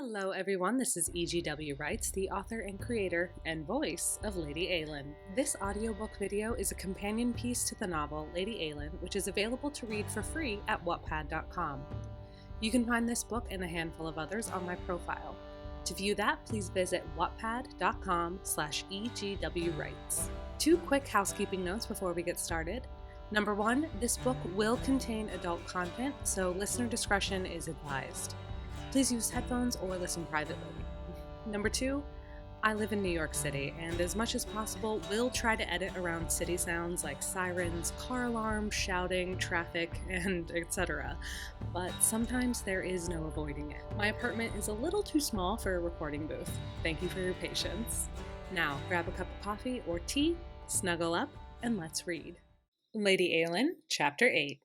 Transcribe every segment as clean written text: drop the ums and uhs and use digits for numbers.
Hello everyone, this is EGWwrites, the author and creator and voice of Lady Eilean. This audiobook video is a companion piece to the novel Lady Eilean, which is available to read for free at wattpad.com. You can find this book and a handful of others on my profile. To view that, please visit wattpad.com/EGWwrites. Two quick housekeeping notes before we get started. Number one, this book will contain adult content, so listener discretion is advised. Please use headphones or listen privately. Number two, I live in New York City, and as much as possible, will try to edit around city sounds like sirens, car alarms, shouting, traffic, and etc. But sometimes there is no avoiding it. My apartment is a little too small for a recording booth. Thank you for your patience. Now, grab a cup of coffee or tea, snuggle up, and let's read. Lady Eilean, Chapter 8.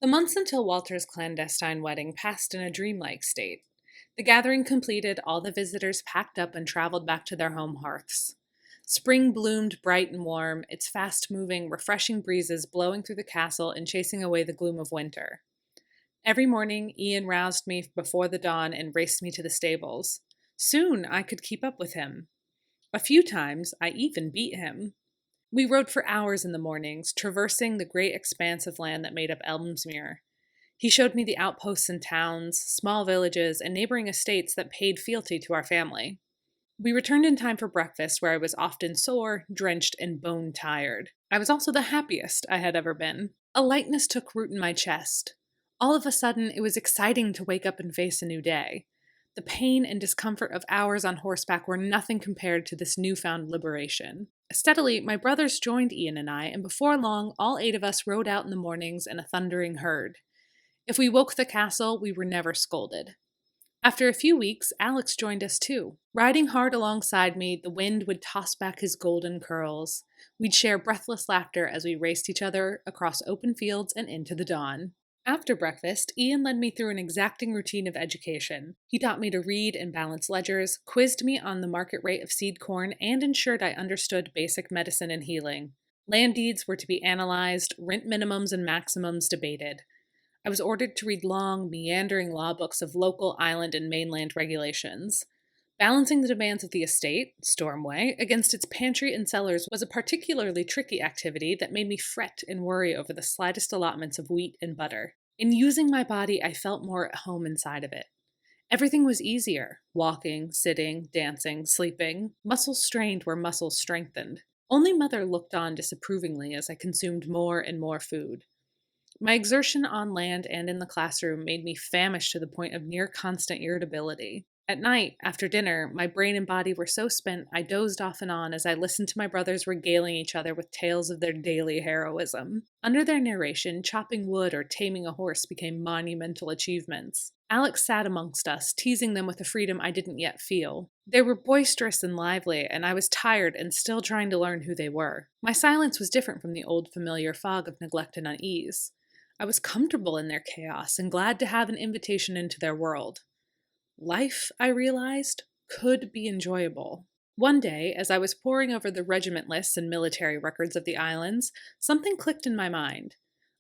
The months until Walter's clandestine wedding passed in a dreamlike state. The gathering completed, all the visitors packed up and traveled back to their home hearths. Spring bloomed bright and warm, its fast-moving, refreshing breezes blowing through the castle and chasing away the gloom of winter. Every morning, Ian roused me before the dawn and raced me to the stables. Soon I could keep up with him. A few times I even beat him. We rode for hours in the mornings, traversing the great expanse of land that made up Elmsmere. He showed me the outposts and towns, small villages, and neighboring estates that paid fealty to our family. We returned in time for breakfast, where I was often sore, drenched, and bone-tired. I was also the happiest I had ever been. A lightness took root in my chest. All of a sudden, it was exciting to wake up and face a new day. The pain and discomfort of hours on horseback were nothing compared to this newfound liberation. Steadily, my brothers joined Ian and I, and before long, all 8 of us rode out in the mornings in a thundering herd. If we woke the castle, we were never scolded. After a few weeks, Alex joined us too. Riding hard alongside me, the wind would toss back his golden curls. We'd share breathless laughter as we raced each other across open fields and into the dawn. After breakfast, Ian led me through an exacting routine of education. He taught me to read and balance ledgers, quizzed me on the market rate of seed corn, and ensured I understood basic medicine and healing. Land deeds were to be analyzed, rent minimums and maximums debated. I was ordered to read long, meandering law books of local, island, and mainland regulations. Balancing the demands of the estate, Stormway, against its pantry and cellars was a particularly tricky activity that made me fret and worry over the slightest allotments of wheat and butter. In using my body, I felt more at home inside of it. Everything was easier: walking, sitting, dancing, sleeping, muscles strained where muscles strengthened. Only Mother looked on disapprovingly as I consumed more and more food. My exertion on land and in the classroom made me famished to the point of near constant irritability. At night, after dinner, my brain and body were so spent I dozed off and on as I listened to my brothers regaling each other with tales of their daily heroism. Under their narration, chopping wood or taming a horse became monumental achievements. Alex sat amongst us, teasing them with a freedom I didn't yet feel. They were boisterous and lively, and I was tired and still trying to learn who they were. My silence was different from the old familiar fog of neglect and unease. I was comfortable in their chaos and glad to have an invitation into their world. Life, I realized, could be enjoyable. One day, as I was poring over the regiment lists and military records of the islands, something clicked in my mind.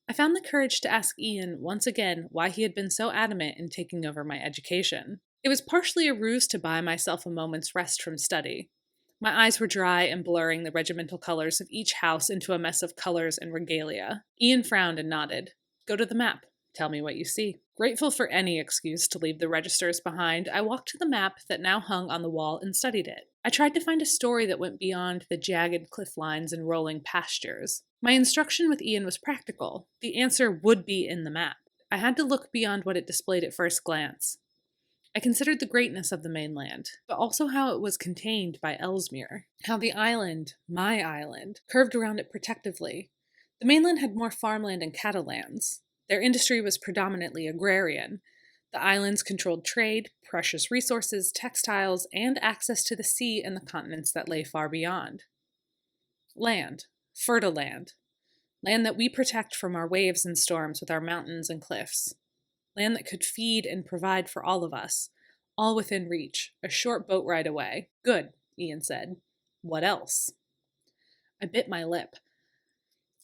I found the courage to ask Ian once again why he had been so adamant in taking over my education. It was partially a ruse to buy myself a moment's rest from study. My eyes were dry and blurring the regimental colors of each house into a mess of colors and regalia. Ian frowned and nodded. Go to the map. Tell me what you see. Grateful for any excuse to leave the registers behind, I walked to the map that now hung on the wall and studied it. I tried to find a story that went beyond the jagged cliff lines and rolling pastures. My instruction with Ian was practical. The answer would be in the map. I had to look beyond what it displayed at first glance. I considered the greatness of the mainland, but also how it was contained by Ellesmere. How the island, my island, curved around it protectively. The mainland had more farmland and cattle lands. Their industry was predominantly agrarian. The islands controlled trade, precious resources, textiles, and access to the sea and the continents that lay far beyond. Land. Fertile land. Land that we protect from our waves and storms with our mountains and cliffs. Land that could feed and provide for all of us, all within reach, a short boat ride away. Good, Ian said. What else? I bit my lip.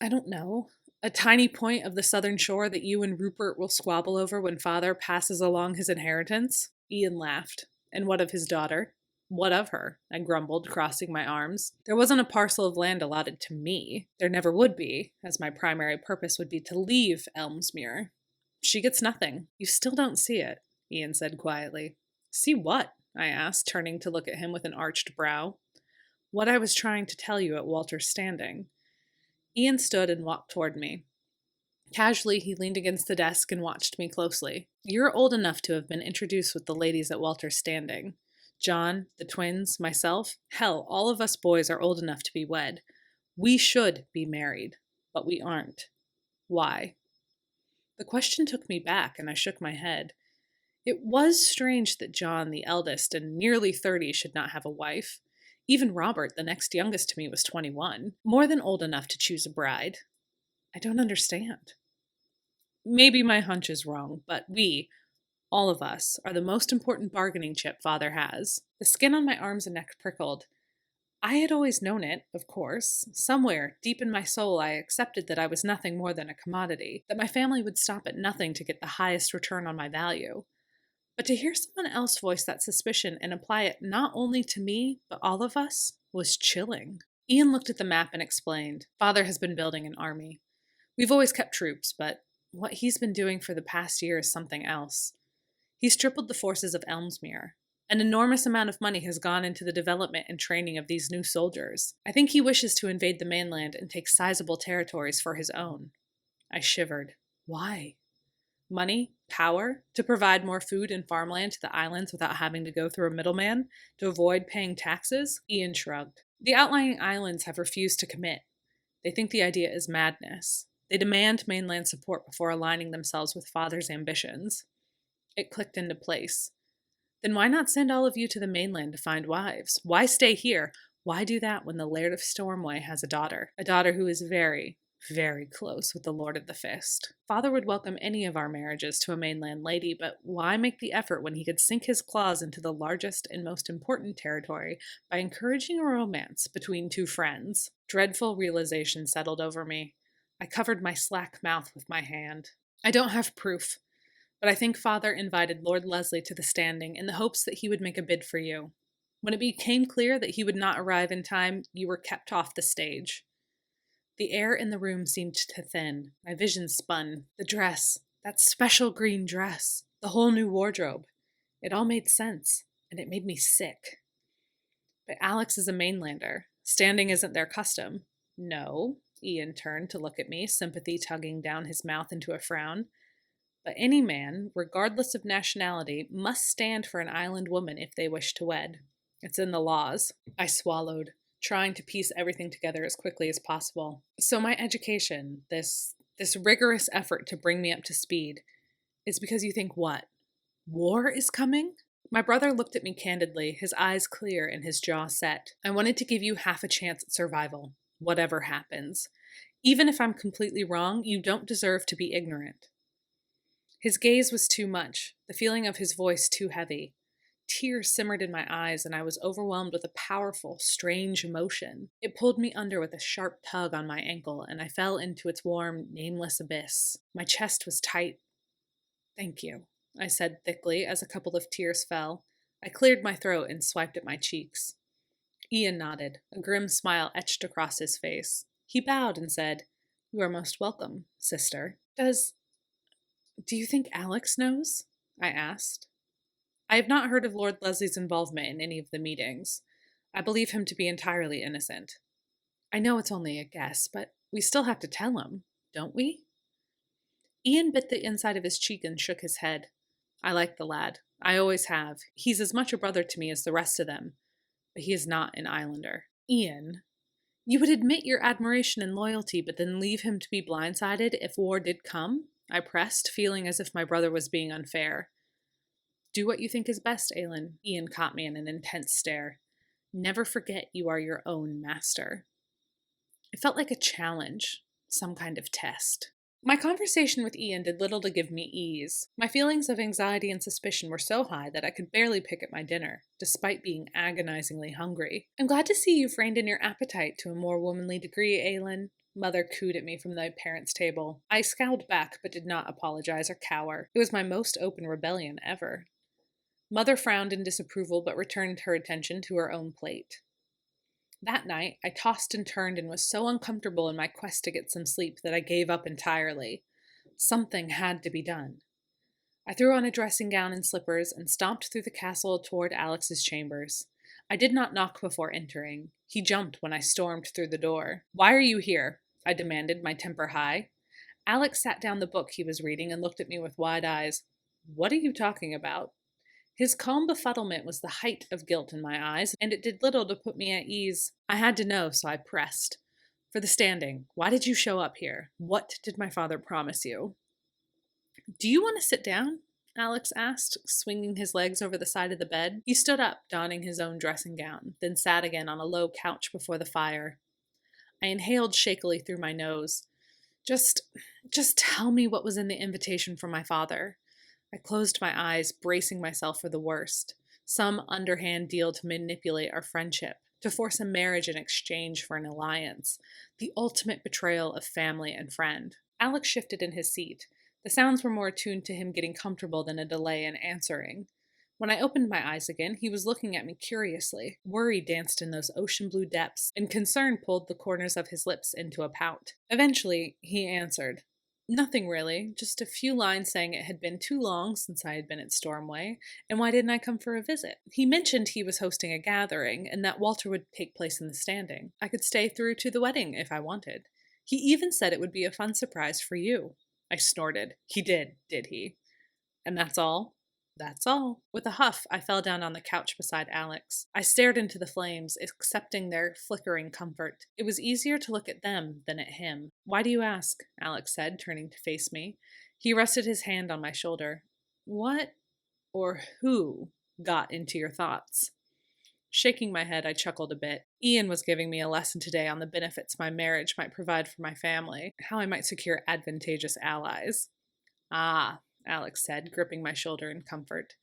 I don't know. A tiny point of the southern shore that you and Rupert will squabble over when Father passes along his inheritance? Ian laughed. And what of his daughter? What of her? I grumbled, crossing my arms. There wasn't a parcel of land allotted to me. There never would be, as my primary purpose would be to leave Elmsmere. She gets nothing. You still don't see it, Ian said quietly. See what? I asked, turning to look at him with an arched brow. What I was trying to tell you at Walter's Standing. Ian stood and walked toward me. Casually, he leaned against the desk and watched me closely. You're old enough to have been introduced with the ladies at Walter's Standing. John, the twins, myself, hell, all of us boys are old enough to be wed. We should be married, but we aren't. Why? The question took me back, and I shook my head. It was strange that John, the eldest and nearly 30, should not have a wife. Even Robert, the next youngest to me, was 21, more than old enough to choose a bride. I don't understand. Maybe my hunch is wrong, but we, all of us, are the most important bargaining chip Father has. The skin on my arms and neck prickled. I had always known it, of course. Somewhere, deep in my soul, I accepted that I was nothing more than a commodity, that my family would stop at nothing to get the highest return on my value. But to hear someone else voice that suspicion and apply it not only to me, but all of us, was chilling. Ian looked at the map and explained, Father has been building an army. We've always kept troops, but what he's been doing for the past year is something else. He's tripled the forces of Elmsmere. An enormous amount of money has gone into the development and training of these new soldiers. I think he wishes to invade the mainland and take sizable territories for his own. I shivered. Why? Money? Power? To provide more food and farmland to the islands without having to go through a middleman? To avoid paying taxes? Ian shrugged. The outlying islands have refused to commit. They think the idea is madness. They demand mainland support before aligning themselves with Father's ambitions. It clicked into place. Then why not send all of you to the mainland to find wives? Why stay here? Why do that when the Laird of Stormway has a daughter who is very, very close with the Lord of the Fist? Father would welcome any of our marriages to a mainland lady, but why make the effort when he could sink his claws into the largest and most important territory by encouraging a romance between two friends? Dreadful realization settled over me. I covered my slack mouth with my hand. I don't have proof, but I think Father invited Lord Leslie to the Standing in the hopes that he would make a bid for you. When it became clear that he would not arrive in time, you were kept off the stage. The air in the room seemed to thin. My vision spun. The dress, that special green dress, the whole new wardrobe. It all made sense, and it made me sick. But Alex is a mainlander. Standing isn't their custom. No. Ian turned to look at me, sympathy tugging down his mouth into a frown. But any man, regardless of nationality, must stand for an island woman if they wish to wed. It's in the laws. I swallowed, trying to piece everything together as quickly as possible. So my education, this rigorous effort to bring me up to speed, is because you think what? War is coming? My brother looked at me candidly, his eyes clear and his jaw set. I wanted to give you half a chance at survival. Whatever happens. Even if I'm completely wrong, you don't deserve to be ignorant. His gaze was too much, the feeling of his voice too heavy. Tears simmered in my eyes, and I was overwhelmed with a powerful, strange emotion. It pulled me under with a sharp tug on my ankle, and I fell into its warm, nameless abyss. My chest was tight. Thank you, I said thickly as a couple of tears fell. I cleared my throat and swiped at my cheeks. Ian nodded, a grim smile etched across his face. He bowed and said, You are most welcome, sister. Do you think Alex knows? I asked. I have not heard of Lord Leslie's involvement in any of the meetings. I believe him to be entirely innocent. I know it's only a guess, but we still have to tell him, don't we? Ian bit the inside of his cheek and shook his head. I like the lad. I always have. He's as much a brother to me as the rest of them. But he is not an islander. Ian, you would admit your admiration and loyalty, but then leave him to be blindsided if war did come? I pressed, feeling as if my brother was being unfair. Do what you think is best, Eilean. Ian caught me in an intense stare. Never forget you are your own master. It felt like a challenge, some kind of test. My conversation with Ian did little to give me ease. My feelings of anxiety and suspicion were so high that I could barely pick at my dinner, despite being agonizingly hungry. I'm glad to see you've reined in your appetite to a more womanly degree, Eilean. Mother cooed at me from the parents' table. I scowled back, but did not apologize or cower. It was my most open rebellion ever. Mother frowned in disapproval but returned her attention to her own plate. That night, I tossed and turned and was so uncomfortable in my quest to get some sleep that I gave up entirely. Something had to be done. I threw on a dressing gown and slippers and stomped through the castle toward Alex's chambers. I did not knock before entering. He jumped when I stormed through the door. "Why are you here?" I demanded, my temper high. Alex sat down the book he was reading and looked at me with wide eyes. "What are you talking about?" His calm befuddlement was the height of guilt in my eyes, and it did little to put me at ease. I had to know, so I pressed. "For the standing, why did you show up here? What did my father promise you?" "Do you want to sit down?" Alex asked, swinging his legs over the side of the bed. He stood up, donning his own dressing gown, then sat again on a low couch before the fire. I inhaled shakily through my nose. Just tell me what was in the invitation from my father." I closed my eyes, bracing myself for the worst. Some underhand deal to manipulate our friendship, to force a marriage in exchange for an alliance. The ultimate betrayal of family and friend. Alex shifted in his seat. The sounds were more attuned to him getting comfortable than a delay in answering. When I opened my eyes again, he was looking at me curiously. Worry danced in those ocean blue depths, and concern pulled the corners of his lips into a pout. Eventually, he answered. "Nothing really, just a few lines saying it had been too long since I had been at Stormway, and why didn't I come for a visit? He mentioned he was hosting a gathering, and that Walter would take place in the standing. I could stay through to the wedding if I wanted. He even said it would be a fun surprise for you." I snorted. "He did he?" "And that's all?" "That's all." With a huff, I fell down on the couch beside Alex. I stared into the flames, accepting their flickering comfort. It was easier to look at them than at him. "Why do you ask?" Alex said, turning to face me. He rested his hand on my shoulder. "What or who got into your thoughts?" Shaking my head, I chuckled a bit. Ian was giving me a lesson today on the benefits my marriage might provide for my family, how I might secure advantageous allies. "Ah," Alex said, gripping my shoulder in comfort.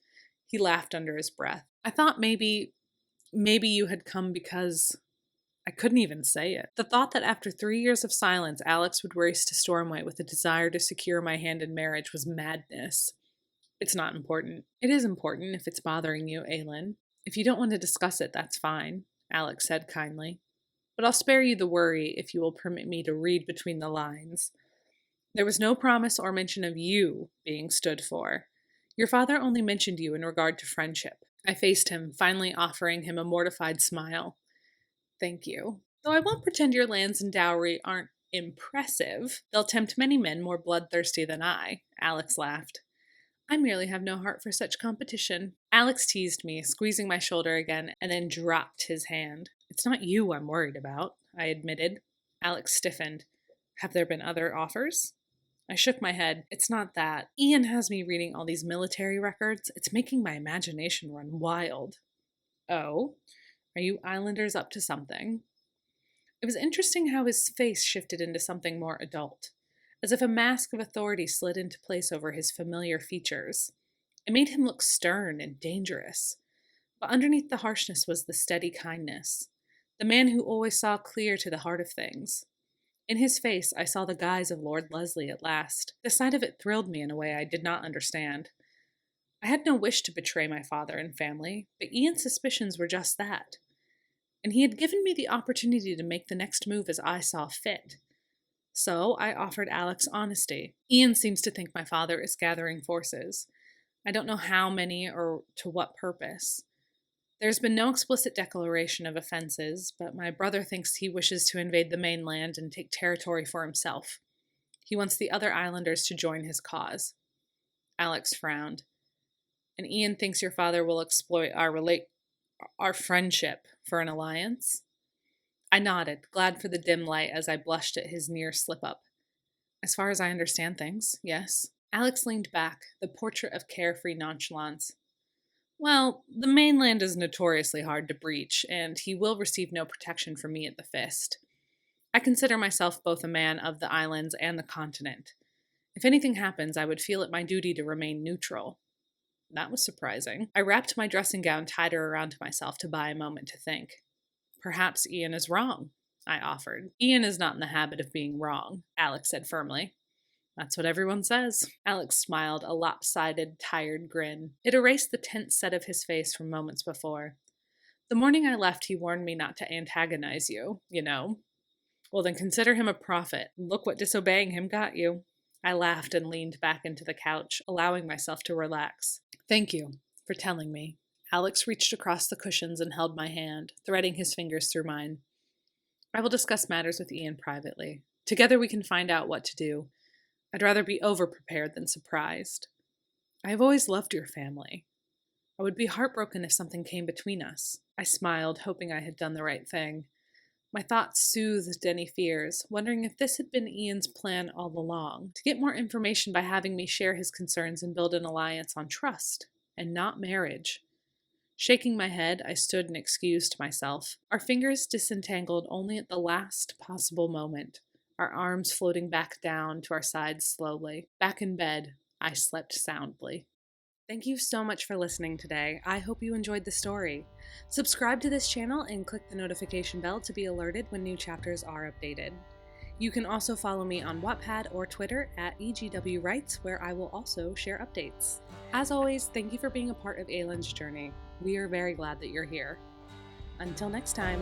He laughed under his breath. "I thought maybe you had come because—" I couldn't even say it. The thought that after 3 years of silence, Alex would race to Stormway with a desire to secure my hand in marriage was madness. "It's not important." "It is important if it's bothering you, Eilean. If you don't want to discuss it, that's fine," Alex said kindly. "But I'll spare you the worry if you will permit me to read between the lines. There was no promise or mention of you being stood for. Your father only mentioned you in regard to friendship." I faced him, finally offering him a mortified smile. "Thank you. Though I won't pretend your lands and dowry aren't impressive. They'll tempt many men more bloodthirsty than I," Alex laughed. "I merely have no heart for such competition." Alex teased me, squeezing my shoulder again, and then dropped his hand. "It's not you I'm worried about," I admitted. Alex stiffened. "Have there been other offers?" I shook my head. "It's not that. Ian has me reading all these military records. It's making my imagination run wild." "Oh? Are you Islanders up to something?" It was interesting how his face shifted into something more adult, as if a mask of authority slid into place over his familiar features. It made him look stern and dangerous. But underneath the harshness was the steady kindness. The man who always saw clear to the heart of things. In his face, I saw the guise of Lord Leslie at last. The sight of it thrilled me in a way I did not understand. I had no wish to betray my father and family, but Ian's suspicions were just that. And he had given me the opportunity to make the next move as I saw fit. So I offered Alex honesty. Ian seems to think my father is gathering forces. I don't know how many or to what purpose. There's been no explicit declaration of offenses, but my brother thinks he wishes to invade the mainland and take territory for himself. He wants the other islanders to join his cause. Alex frowned. "And Ian thinks your father will exploit our friendship for an alliance?" I nodded, glad for the dim light as I blushed at his near slip-up. "As far as I understand things, yes." Alex leaned back, the portrait of carefree nonchalance. "Well, the mainland is notoriously hard to breach, and he will receive no protection from me at the Fist. I consider myself both a man of the islands and the continent. If anything happens, I would feel it my duty to remain neutral." That was surprising. I wrapped my dressing gown tighter around myself to buy a moment to think. "Perhaps Ian is wrong," I offered. "Ian is not in the habit of being wrong," Alex said firmly. That's what everyone says. Alex smiled, a lopsided, tired grin. It erased the tense set of his face from moments before. The morning I left, he warned me not to antagonize you, you know. Well, then consider him a prophet. Look what disobeying him got you. I laughed and leaned back into the couch, allowing myself to relax. Thank you for telling me. Alex reached across the cushions and held my hand, threading his fingers through mine. I will discuss matters with Ian privately. Together we can find out what to do. I'd rather be over-prepared than surprised. I have always loved your family. I would be heartbroken if something came between us. I smiled, hoping I had done the right thing. My thoughts soothed any fears, wondering if this had been Ian's plan all along, to get more information by having me share his concerns and build an alliance on trust, and not marriage. Shaking my head, I stood and excused myself. Our fingers disentangled only at the last possible moment, our arms floating back down to our sides slowly. Back in bed, I slept soundly. Thank you so much for listening today. I hope you enjoyed the story. Subscribe to this channel and click the notification bell to be alerted when new chapters are updated. You can also follow me on Wattpad or Twitter at EGWwrites, where I will also share updates. As always, thank you for being a part of Eilean's journey. We are very glad that you're here. Until next time.